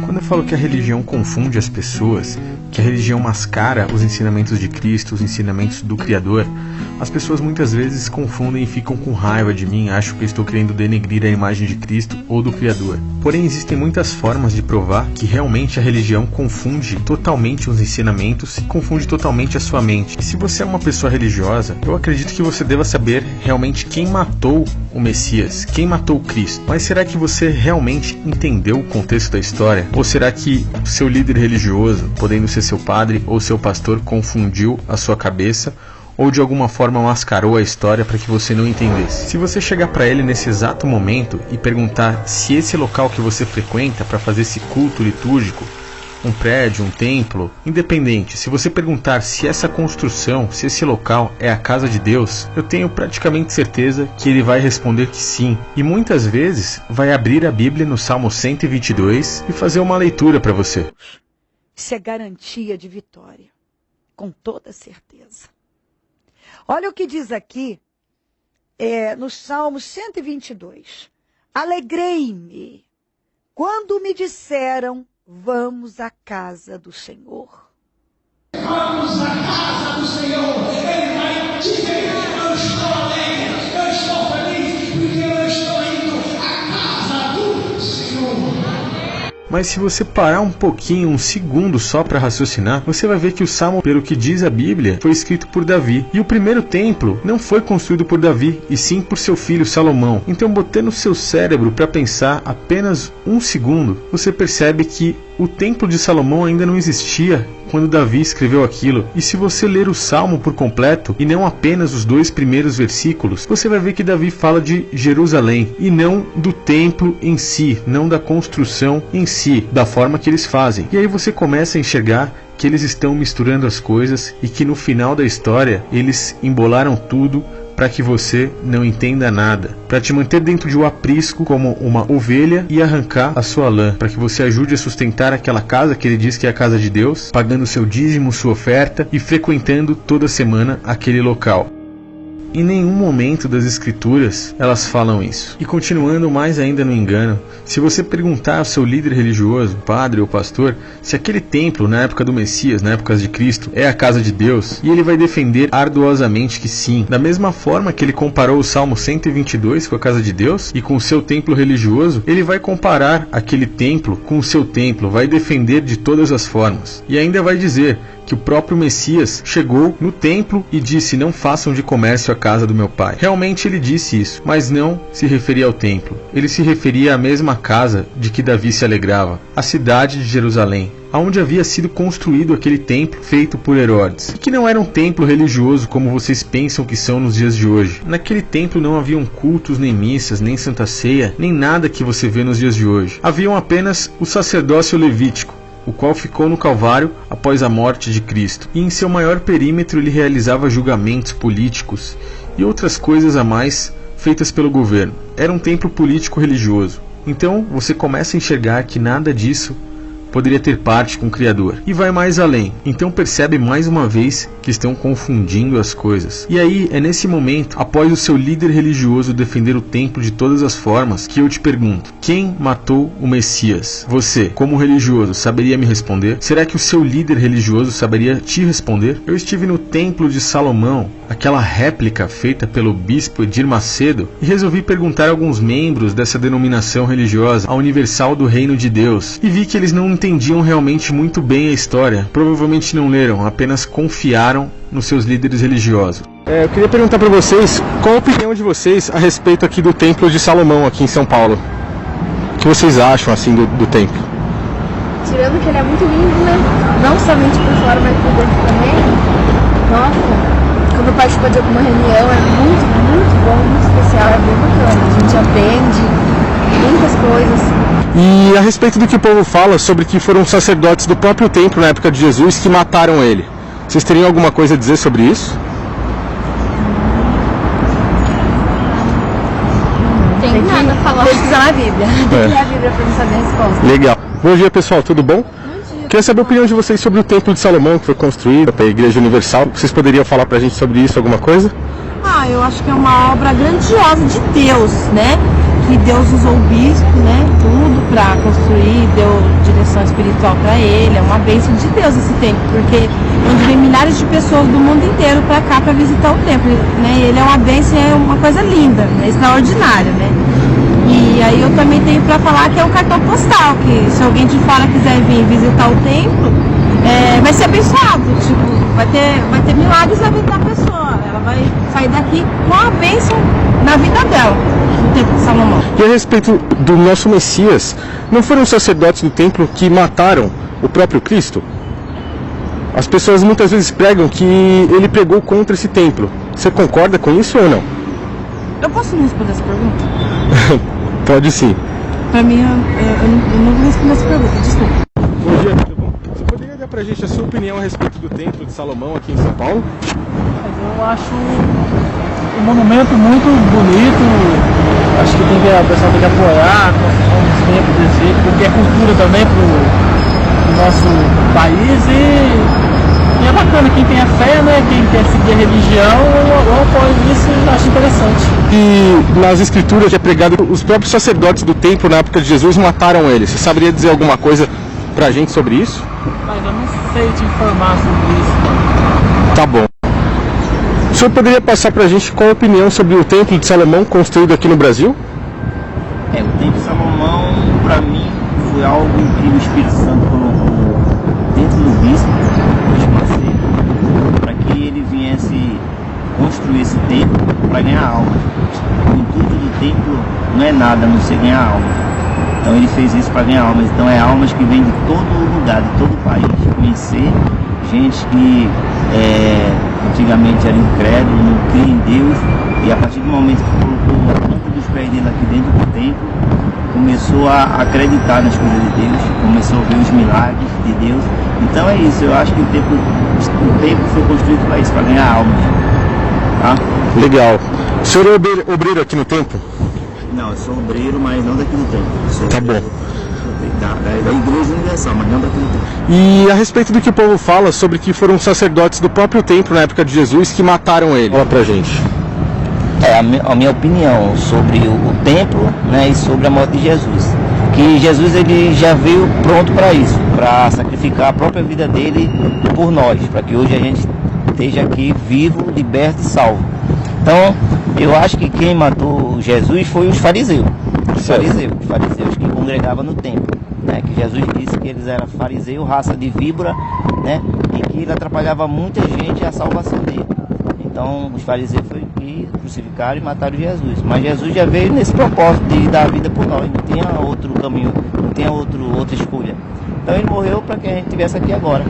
Quando eu falo que a religião confunde as pessoas, que a religião mascara os ensinamentos de Cristo, os ensinamentos do Criador, as pessoas muitas vezes confundem e ficam com raiva de mim, acham que eu estou querendo denegrir a imagem de Cristo ou do Criador. Porém, existem muitas formas de provar que realmente a religião confunde totalmente os ensinamentos e confunde totalmente a sua mente. E se você é uma pessoa religiosa, eu acredito que você deva saber realmente quem matou o Messias, quem matou Cristo. Mas será que você realmente entendeu o contexto da história? Ou será que seu líder religioso, podendo ser seu padre ou seu pastor, confundiu a sua cabeça ou de alguma forma mascarou a história para que você não entendesse? Se você chegar para ele nesse exato momento e perguntar se esse local que você frequenta para fazer esse culto litúrgico, um prédio, um templo, independente, se você perguntar se essa construção, se esse local é a casa de Deus, eu tenho praticamente certeza que ele vai responder que sim. E muitas vezes vai abrir a Bíblia no Salmo 122 e fazer uma leitura para você. Isso é garantia de vitória, com toda certeza. Olha o que diz aqui, no Salmo 122. Alegrei-me quando me disseram: vamos à casa do Senhor. Vamos à casa do Senhor. Ele vai dizer: eu estou alegre, eu estou feliz, porque eu estou indo à casa do Senhor. Mas se você parar um pouquinho, um segundo só para raciocinar, você vai ver que o Salmo, pelo que diz a Bíblia, foi escrito por Davi. E o primeiro templo não foi construído por Davi, e sim por seu filho Salomão. Então, botando o seu cérebro para pensar apenas um segundo, você percebe que o templo de Salomão ainda não existia quando Davi escreveu aquilo. E se você ler o Salmo por completo, e não apenas os 2 primeiros versículos, você vai ver que Davi fala de Jerusalém, e não do templo em si, não da construção em si, da forma que eles fazem. E aí você começa a enxergar que eles estão misturando as coisas, e que no final da história, eles embolaram tudo para que você não entenda nada, para te manter dentro de um aprisco como uma ovelha e arrancar a sua lã, para que você ajude a sustentar aquela casa que ele diz que é a casa de Deus, pagando seu dízimo, sua oferta e frequentando toda semana aquele local. Em nenhum momento das escrituras elas falam isso. E continuando mais ainda no engano, se você perguntar ao seu líder religioso, padre ou pastor, se aquele templo na época do Messias, na época de Cristo, é a casa de Deus, e ele vai defender arduosamente que sim. Da mesma forma que ele comparou o Salmo 122 com a casa de Deus e com o seu templo religioso, ele vai comparar aquele templo com o seu templo, vai defender de todas as formas. E ainda vai dizer que o próprio Messias chegou no templo e disse: não façam de comércio a casa do meu pai. Realmente ele disse isso, mas não se referia ao templo. Ele se referia à mesma casa de que Davi se alegrava, a cidade de Jerusalém, aonde havia sido construído aquele templo feito por Herodes, e que não era um templo religioso como vocês pensam que são nos dias de hoje. Naquele templo não haviam cultos, nem missas, nem santa ceia, nem nada que você vê nos dias de hoje. Haviam apenas o sacerdócio levítico, o qual ficou no Calvário após a morte de Cristo, e em seu maior perímetro ele realizava julgamentos políticos e outras coisas a mais feitas pelo governo. Era um templo político-religioso. Então você começa a enxergar que nada disso poderia ter parte com o Criador. E vai mais além. Então percebe mais uma vez que estão confundindo as coisas. E aí é nesse momento, após o seu líder religioso defender o templo de todas as formas, que eu te pergunto: quem matou o Messias? Você, como religioso, saberia me responder? Será que o seu líder religioso saberia te responder? Eu estive no templo de Salomão, aquela réplica feita pelo bispo Edir Macedo, e resolvi perguntar a alguns membros dessa denominação religiosa, a Universal do Reino de Deus, e vi que eles não entendiam realmente muito bem a história, provavelmente não leram, apenas confiaram nos seus líderes religiosos. Eu queria perguntar para vocês, qual a opinião de vocês a respeito aqui do Templo de Salomão, aqui em São Paulo? O que vocês acham assim do templo? Tirando que ele é muito lindo, né? Não somente por fora, mas por dentro também. Nossa, quando participa de alguma reunião é muito, muito bom, muito especial, é bem bacana. A gente aprende muitas coisas. E a respeito do que o povo fala sobre que foram sacerdotes do próprio templo na época de Jesus que mataram ele, vocês teriam alguma coisa a dizer sobre isso? Tem nada a falar. Pesquisar na Bíblia. Tem que ler a Bíblia para não saber a resposta. Legal. Bom dia, pessoal, tudo bom? Queria saber a opinião de vocês sobre o Templo de Salomão, que foi construído para a Igreja Universal. Vocês poderiam falar pra gente sobre isso, alguma coisa? Eu acho que é uma obra grandiosa de Deus, né? Que Deus usou o bispo, né? Tudo. para construir, deu direção espiritual para ele. É uma bênção de Deus esse templo, porque onde vem milhares de pessoas do mundo inteiro para cá para visitar o templo, né? Ele é uma bênção, é uma coisa linda, é extraordinária, né? E aí eu também tenho para falar que é um cartão postal, que se alguém de fora quiser vir visitar o templo, vai ser abençoado, tipo, vai ter milagres na vida da pessoa. Ela vai sair daqui com a bênção na vida dela, no templo de Salomão. E a respeito do nosso Messias, não foram os sacerdotes do templo que mataram o próprio Cristo? As pessoas muitas vezes pregam que ele pregou contra esse templo. Você concorda com isso ou não? Eu posso me responder essa pergunta? Pode sim. Pra mim, eu não vou responder essa pergunta, desculpa. Bom dia, tudo bom? Você poderia dar pra gente a sua opinião a respeito do templo de Salomão aqui em São Paulo? Eu acho um monumento muito bonito. Acho que o pessoal tem que apoiar os templos desse jeito, porque é cultura também pro nosso país e é bacana, quem tem a fé, né, quem quer seguir a religião, eu apoio isso e acho interessante. E nas escrituras é pregado os próprios sacerdotes do templo na época de Jesus mataram ele. Você saberia dizer alguma coisa pra gente sobre isso? Mas eu não sei te informar sobre isso. Tá bom. O senhor poderia passar pra gente qual a opinião sobre o templo de Salomão construído aqui no Brasil? O templo de Salomão, pra mim, foi algo que o Espírito Santo colocou dentro do bispo, para que ele viesse construir esse templo para ganhar alma. O intuito do templo não é nada a não ser ganhar alma. Então ele fez isso para ganhar almas. Então é almas que vêm de todo lugar, de todo o país, conhecer gente que antigamente era incrédulo, não cria em Deus, e a partir do momento que colocou a planta dos pés dele aqui dentro do templo, começou a acreditar nas coisas de Deus, começou a ver os milagres de Deus. Então é isso, eu acho que o templo foi construído para isso, para ganhar almas. Tá? Legal. O senhor é obreiro aqui no templo? Não, eu sou obreiro, mas não daqui do templo. Sou Tá bom. Da Igreja Universal, mas não daqui do templo. E a respeito do que o povo fala sobre que foram sacerdotes do próprio templo na época de Jesus que mataram ele. Fala pra gente. A minha opinião sobre o templo, né, e sobre a morte de Jesus. Que Jesus ele já veio pronto para isso, para sacrificar a própria vida dele por nós, para que hoje a gente esteja aqui vivo, liberto e salvo. Então, eu acho que quem matou Jesus foi os fariseus. Os fariseus que congregavam no templo, né? Que Jesus disse que eles eram fariseus, raça de víbora, né? E que ele atrapalhava muita gente a salvação dele. Então, os fariseus foi que crucificaram e mataram Jesus. Mas Jesus já veio nesse propósito de dar a vida por nós. Não tinha outro caminho, não tinha outra escolha. Então, ele morreu para que a gente estivesse aqui agora.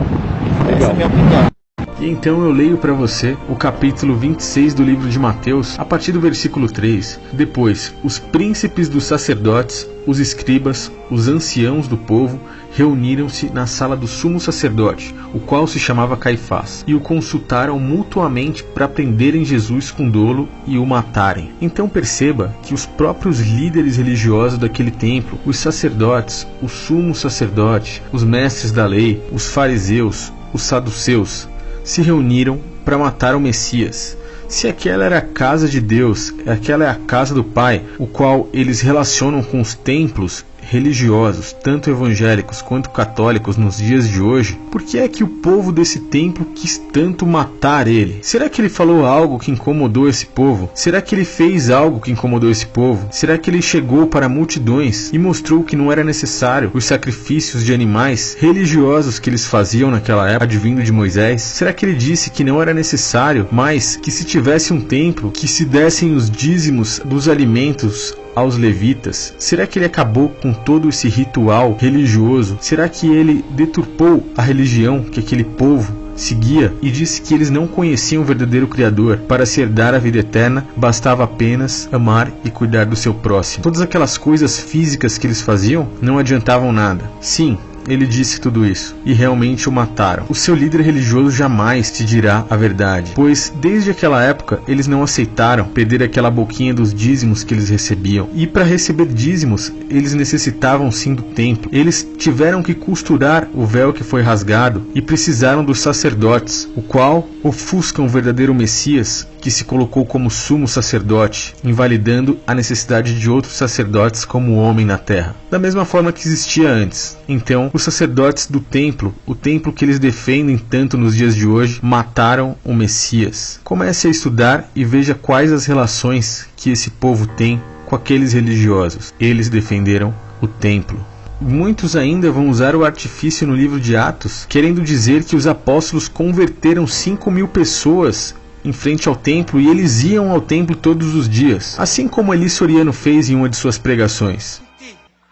Essa é a minha opinião. E então eu leio para você o capítulo 26 do livro de Mateus, a partir do versículo 3. Depois, os príncipes dos sacerdotes, os escribas, os anciãos do povo, reuniram-se na sala do sumo sacerdote, o qual se chamava Caifás, e o consultaram mutuamente para prenderem Jesus com dolo e o matarem. Então perceba que os próprios líderes religiosos daquele templo, os sacerdotes, o sumo sacerdote, os mestres da lei, os fariseus, os saduceus, se reuniram para matar o Messias. Se aquela era a casa de Deus, aquela é a casa do Pai, o qual eles relacionam com os templos religiosos, tanto evangélicos quanto católicos nos dias de hoje, por que é que o povo desse templo quis tanto matar ele? Será que ele falou algo que incomodou esse povo? Será que ele fez algo que incomodou esse povo? Será que ele chegou para multidões e mostrou que não era necessário os sacrifícios de animais religiosos que eles faziam naquela época, advindo de Moisés? Será que ele disse que não era necessário, mas que se tivesse um templo, que se dessem os dízimos dos alimentos aos levitas? Será que ele acabou com todo esse ritual religioso? Será que ele deturpou a religião que aquele povo seguia e disse que eles não conheciam o verdadeiro Criador? Para se herdar a vida eterna, bastava apenas amar e cuidar do seu próximo. Todas aquelas coisas físicas que eles faziam não adiantavam nada. Sim, ele disse tudo isso, e realmente o mataram. O seu líder religioso jamais te dirá a verdade, pois desde aquela época eles não aceitaram perder aquela boquinha dos dízimos que eles recebiam. E para receber dízimos, eles necessitavam sim do templo. Eles tiveram que costurar o véu que foi rasgado e precisaram dos sacerdotes, o qual ofuscam o verdadeiro Messias, que se colocou como sumo sacerdote, invalidando a necessidade de outros sacerdotes como homem na terra, da mesma forma que existia antes. Então, os sacerdotes do templo, o templo que eles defendem tanto nos dias de hoje, mataram o Messias. Comece a estudar e veja quais as relações que esse povo tem com aqueles religiosos. Eles defenderam o templo. Muitos ainda vão usar o artifício no livro de Atos, querendo dizer que os apóstolos converteram 5.000 pessoas em frente ao templo e eles iam ao templo todos os dias, assim como Eli Soriano fez em uma de suas pregações.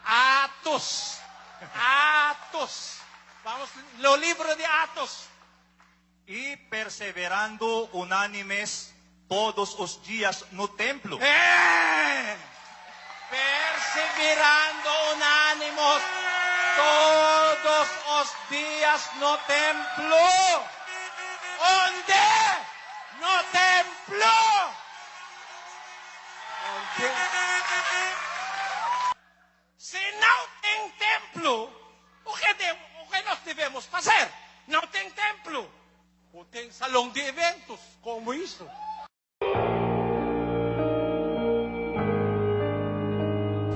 Atos. Vamos no livro de Atos. E perseverando unánimes todos os dias no templo. Perseverando unánimos todos os dias no templo. Onde? No templo. Onde? Se não tem templo, o que nós devemos fazer? Não tem templo. Ou tem salão de eventos, como isso?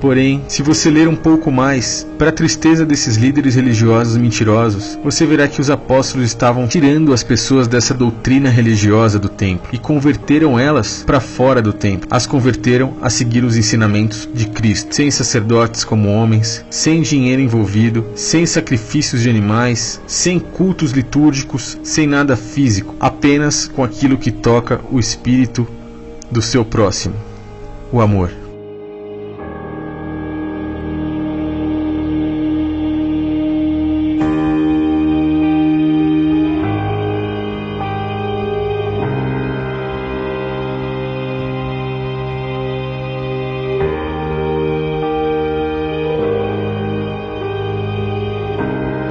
Porém, se você ler um pouco mais, para a tristeza desses líderes religiosos mentirosos, você verá que os apóstolos estavam tirando as pessoas dessa doutrina religiosa do templo e converteram elas para fora do templo. As converteram a seguir os ensinamentos de Cristo, sem sacerdotes como homens, sem dinheiro envolvido, sem sacrifícios de animais, sem cultos litúrgicos, sem nada físico, apenas com aquilo que toca o espírito do seu próximo, o amor.